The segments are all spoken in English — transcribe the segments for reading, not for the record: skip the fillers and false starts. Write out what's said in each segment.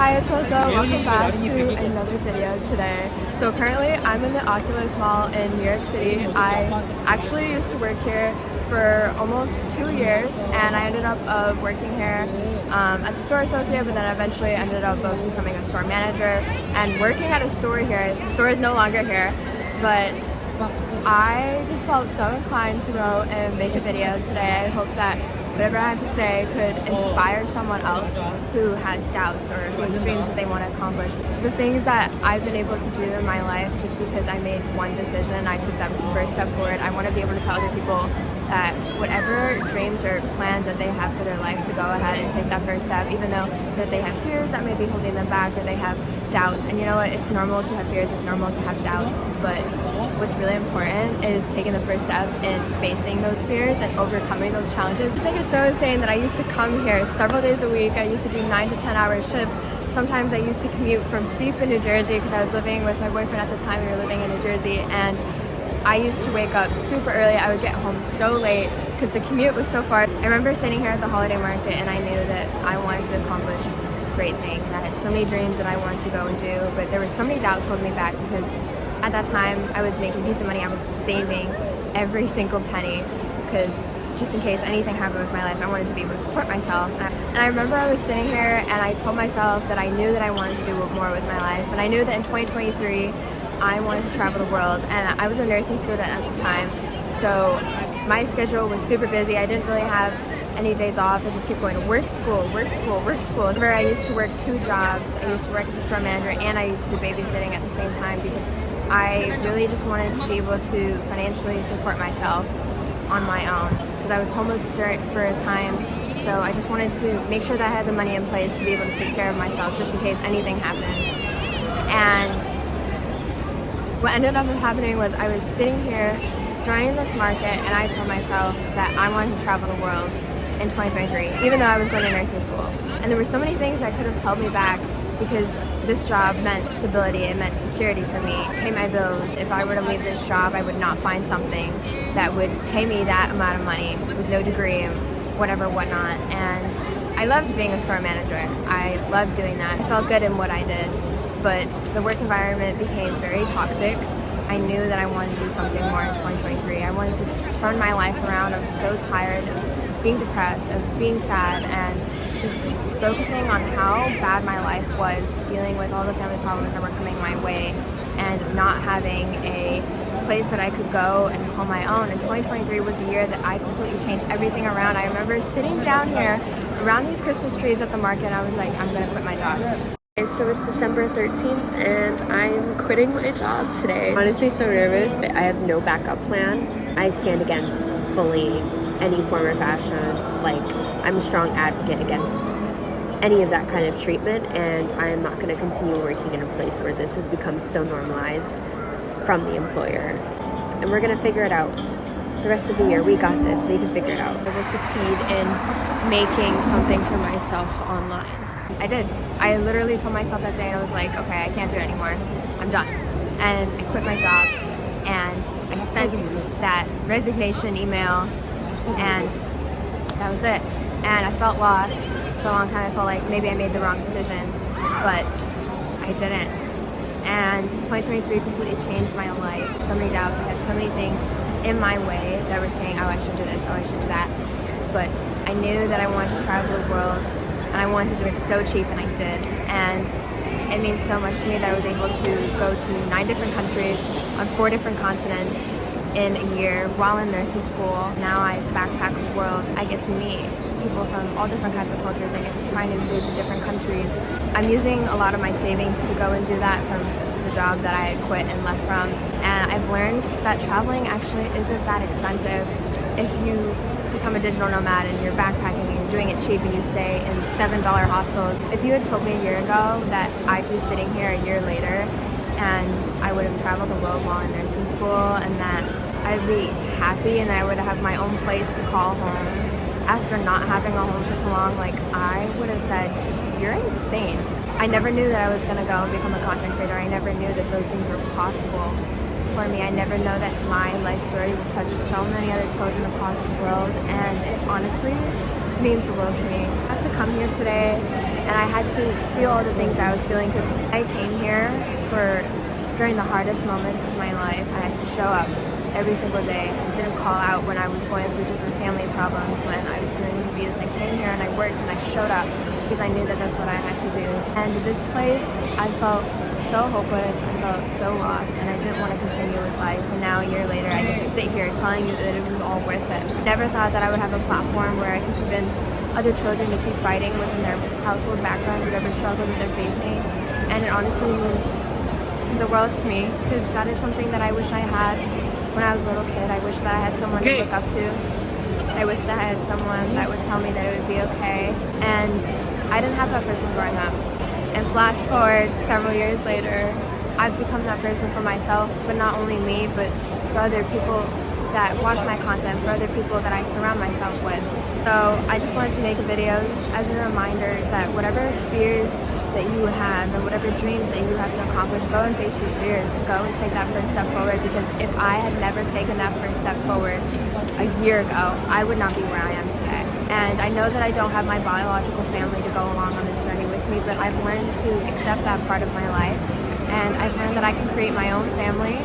Hi, it's Elsa. Welcome back to another video today. So currently I'm in the Oculus Mall in New York City. I actually used to work here for almost 2 years, and I ended up working here as a store associate, but then eventually ended up becoming a store manager and working at a store here. The store is no longer here, but I just felt so inclined to go and make a video today. I hope that whatever I have to say could inspire someone else who has doubts or who has dreams that they want to accomplish. The things that I've been able to do in my life just because I made one decision, I took that first step forward. I want to be able to tell other people that whatever dreams or plans that they have for their life, to go ahead and take that first step, even though that they have fears that may be holding them back, or they have doubts. And you know what, it's normal to have fears, it's normal to have doubts, but what's really important is taking the first step in facing those fears and overcoming those challenges. I think it's so insane that I used to come here several days a week. I used to do 9 to 10 hour shifts. Sometimes I used to commute from deep in New Jersey because I was living with my boyfriend at the time. We were living in New Jersey, and I used to wake up super early. I would get home so late because the commute was so far. I remember sitting here at the holiday market, and I knew that I wanted to accomplish great things. I had so many dreams that I wanted to go and do, but there were so many doubts holding me back because at that time I was making decent money. I was saving every single penny because just in case anything happened with my life, I wanted to be able to support myself. And I remember I was sitting here and I told myself that I knew that I wanted to do more with my life, and I knew that in 2023 I wanted to travel the world. And I was a nursing student at the time, so my schedule was super busy. I didn't really have any days off. I just kept going to work, school, work, school, work, school. Where I used to work 2 jobs. I used to work as a store manager, and I used to do babysitting at the same time because I really just wanted to be able to financially support myself on my own, because I was homeless for a time. So I just wanted to make sure that I had the money in place to be able to take care of myself just in case anything happened. And what ended up happening was I was sitting here during this market, and I told myself that I wanted to travel the world in 2023, even though I was going to nursing school. And there were so many things that could have held me back because this job meant stability, it meant security for me, pay my bills. If I were to leave this job, I would not find something that would pay me that amount of money with no degree and whatnot. And I loved being a store manager. I loved doing that. I felt good in what I did, but the work environment became very toxic. I knew that I wanted to do something more in 2023. I wanted to turn my life around. I was so tired of being depressed, of being sad, and just focusing on how bad my life was, dealing with all the family problems that were coming my way, and not having a place that I could go and call my own. And 2023 was the year that I completely changed everything around. I remember sitting down here around these Christmas trees at the market, and I was like, I'm gonna quit my job. So it's December 13th, and I'm quitting my job today. Honestly, so nervous. I have no backup plan. I stand against bullying, any form or fashion. Like, I'm a strong advocate against any of that kind of treatment, and I am not going to continue working in a place where this has become so normalized from the employer. And we're going to figure it out. The rest of the year, we got this. We can figure it out. I will succeed in making something for myself online. I did. I literally told myself that day, and I was like, okay, I can't do it anymore. I'm done. And I quit my job, and I sent that resignation email, and that was it. And I felt lost for a long time. I felt like maybe I made the wrong decision, but I didn't. And 2023 completely changed my life. So many doubts. I had so many things in my way that were saying, oh, I should do this, oh, I should do that. But I knew that I wanted to travel the world, and I wanted to do it so cheap, and I did. And it means so much to me that I was able to go to 9 different countries on 4 different continents in a year while in nursing school. Now I backpack the world. I get to meet people from all different kinds of cultures. I get to try new foods in different countries. I'm using a lot of my savings to go and do that from the job that I had quit and left from. And I've learned that traveling actually isn't that expensive if you become a digital nomad and you're backpacking and you're doing it cheap and you stay in $7 hostels. If you had told me a year ago that I'd be sitting here a year later and I would have traveled the world while in nursing school, and that I'd be happy and I would have my own place to call home after not having a home for so long, like, I would have said, you're insane. I never knew that I was gonna go and become a content creator. I never knew that those things were possible for me. I never know that my life story will touch so many other children across the world, and it honestly means the world to me. I had to come here today and I had to feel all the things I was feeling because I came here during the hardest moments of my life. I had to show up every single day and didn't call out when I was going through different family problems, when I was doing interviews. I came here and I worked and I showed up because I knew that that's what I had to do. And this place, I felt so hopeless, I felt so lost, and I didn't want to continue with life. And now a year later, I get to sit here telling you that it was all worth it. Never thought that I would have a platform where I could convince other children to keep fighting within their household background, whatever struggle that they're facing. And it honestly means the world to me, because that is something that I wish I had when I was a little kid. I wish that I had someone to look up to. I wish that I had someone that would tell me that it would be okay. And I didn't have that person growing up. And flash forward several years later, I've become that person for myself, but not only me, but for other people that watch my content, for other people that I surround myself with. So I just wanted to make a video as a reminder that whatever fears that you have and whatever dreams that you have to accomplish, go and face your fears. Go and take that first step forward, because if I had never taken that first step forward a year ago, I would not be where I am today. And I know that I don't have my biological family to go along on this journey with me, but I've learned to accept that part of my life. And I've learned that I can create my own family,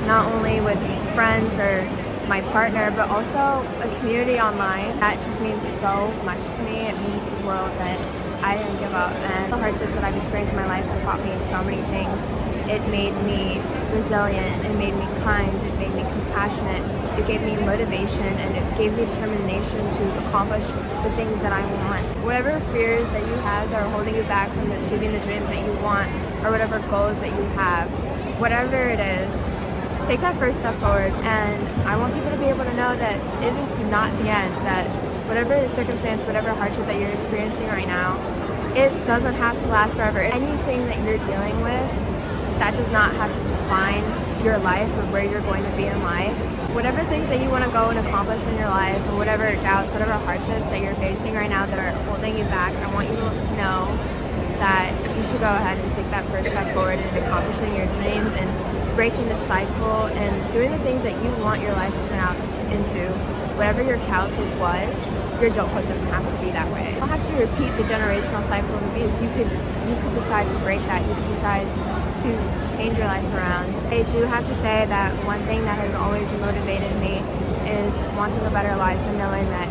not only with friends or my partner, but also a community online. That just means so much to me. It means the world that I didn't give up. And the hardships that I've experienced in my life have taught me so many things. It made me resilient, it made me kind, it made me compassionate, it gave me motivation, and it gave me determination to accomplish the things that I want. Whatever fears that you have that are holding you back from achieving the dreams that you want, or whatever goals that you have, whatever it is, take that first step forward. And I want people to be able to know that it is not the end, that whatever circumstance, whatever hardship that you're experiencing right now, it doesn't have to last forever. Anything that you're dealing with, that does not have to define your life or where you're going to be in life. Whatever things that you want to go and accomplish in your life, or whatever doubts, whatever hardships that you're facing right now that are holding you back, I want you to know that you should go ahead and take that first step forward in accomplishing your dreams and breaking the cycle and doing the things that you want your life to turn out into. Whatever your childhood was, your adulthood doesn't have to be that way. You don't have to repeat the generational cycle of abuse. You could decide to break that. You could decide to change your life around. I do have to say that one thing that has always motivated me is wanting a better life and knowing that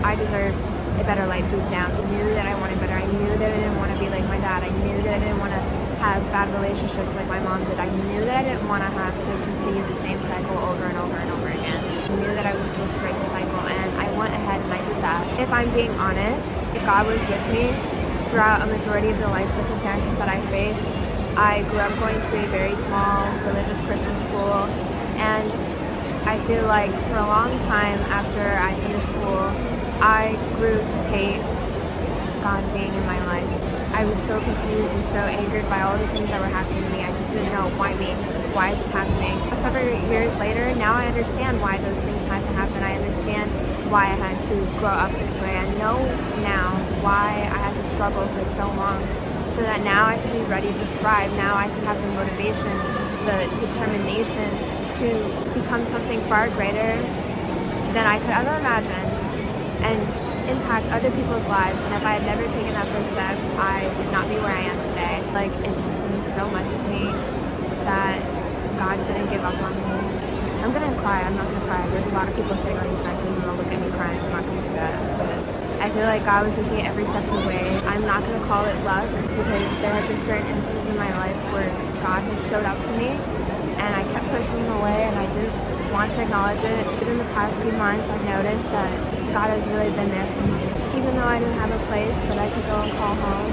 I deserved a better life deep down. I knew that I wanted better. I knew that I didn't want to be like my dad. I knew that I didn't want to have bad relationships like my mom did. I knew that I didn't want to have to continue the same cycle over and over and over again. I knew that I was supposed to break the cycle, and I went ahead and I did that. If I'm being honest, if God was with me throughout a majority of the life circumstances that I faced, I grew up going to a very small religious Christian school, and I feel like for a long time after I finished school, I grew to hate God being in my life. I was so confused and so angered by all the things that were happening to me. I just didn't know, why me? Why is this happening? Several years later, now I understand why those things had to happen. I understand why I had to grow up this way. I know now why I had to struggle for so long, so that now I can be ready to thrive. Now I can have the motivation, the determination to become something far greater than I could ever imagine and impact other people's lives. And if I had never taken that first step, I would not be where I am today. Like, it just means so much to me that God didn't give up on me. I'm gonna cry. I'm not gonna cry. There's a lot of people sitting on these benches and they'll look at me crying. I'm not gonna do that. But I feel like God was with me every step of the way. I'm not gonna call it luck, because there have been certain instances in my life where God has showed up for me and I kept pushing him away, and I didn't want to acknowledge it. But in the past few months, I've noticed that God has really been there for me. Even though I didn't have a place that I could go and call home,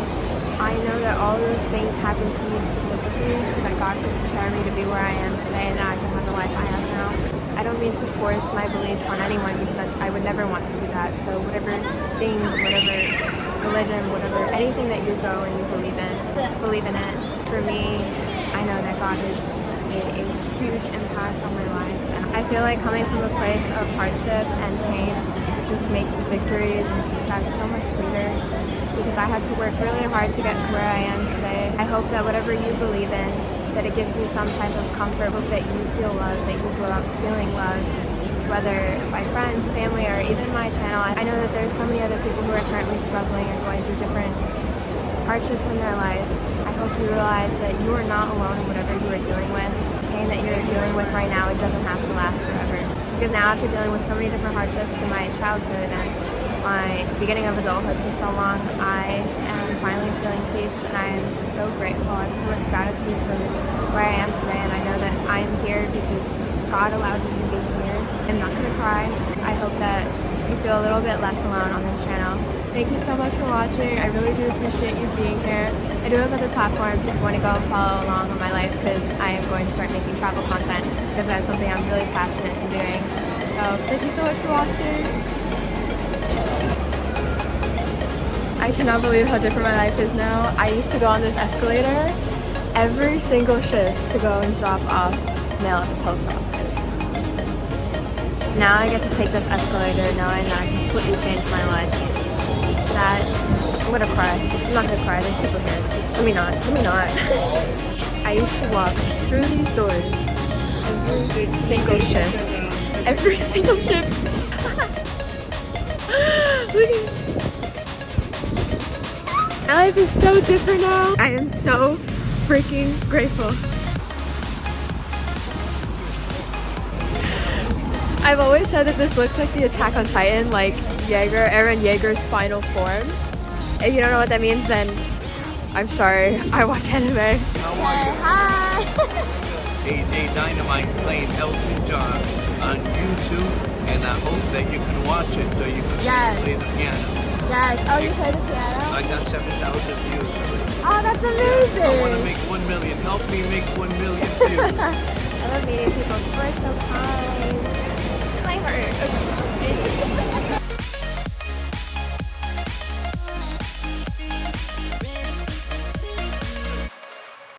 I know that all those things happened to me specifically so that God could prepare me to be where I am today, and that I can have the life I have now. I don't mean to force my beliefs on anyone, because I would never want to do that. So whatever things, whatever religion, whatever, anything that you go and you believe in it. For me, I know that God has made a huge impact on my life. And I feel like coming from a place of hardship and pain just makes victories and success so much sweeter, because I had to work really hard to get to where I am today. I hope that whatever you believe in, that it gives you some type of comfort. Hope that you feel loved, that you grow up feeling loved, whether by friends, family, or even my channel. I know that there's so many other people who are currently struggling and going through different hardships in their life, I hope you realize that you are not alone in whatever you are dealing with. The pain that you're dealing with right now, it doesn't have to last forever. Because now after dealing with so many different hardships in my childhood and my beginning of adulthood for so long, I am finally feeling peace, and I am so grateful. I have so much gratitude for where I am today, and I know that I am here because God allowed me to be here. I'm not going to cry. I hope that you feel a little bit less alone on this channel. Thank you so much for watching. I really do appreciate you being here. I do have other platforms if you want to go follow along on my life, because I am going to start making travel content because that's something I'm really passionate in doing. So thank you so much for watching. I cannot believe how different my life is now. I used to go on this escalator every single shift to go and drop off mail at the post office. Now I get to take this escalator knowing that I completely changed my life. That, I'm gonna cry. I'm not gonna cry, there's people here. Let me not. I used to walk through these doors every single shift. Every single shift. Look at my life is so different now. I am so freaking grateful. I've always said that this looks like the Attack on Titan, like Eren Yeager's final form. If you don't know what that means, then I'm sorry. I watch anime. Hi. AJ Dynamite playing Elton John on YouTube, and I hope that you can watch it so you can see him play the piano. Yes. Oh, you play the piano? I got 7,000 views already. Oh, that's amazing. I want to make 1 million. Help me make 1 million views. I love meeting people. People are so kind. My heart.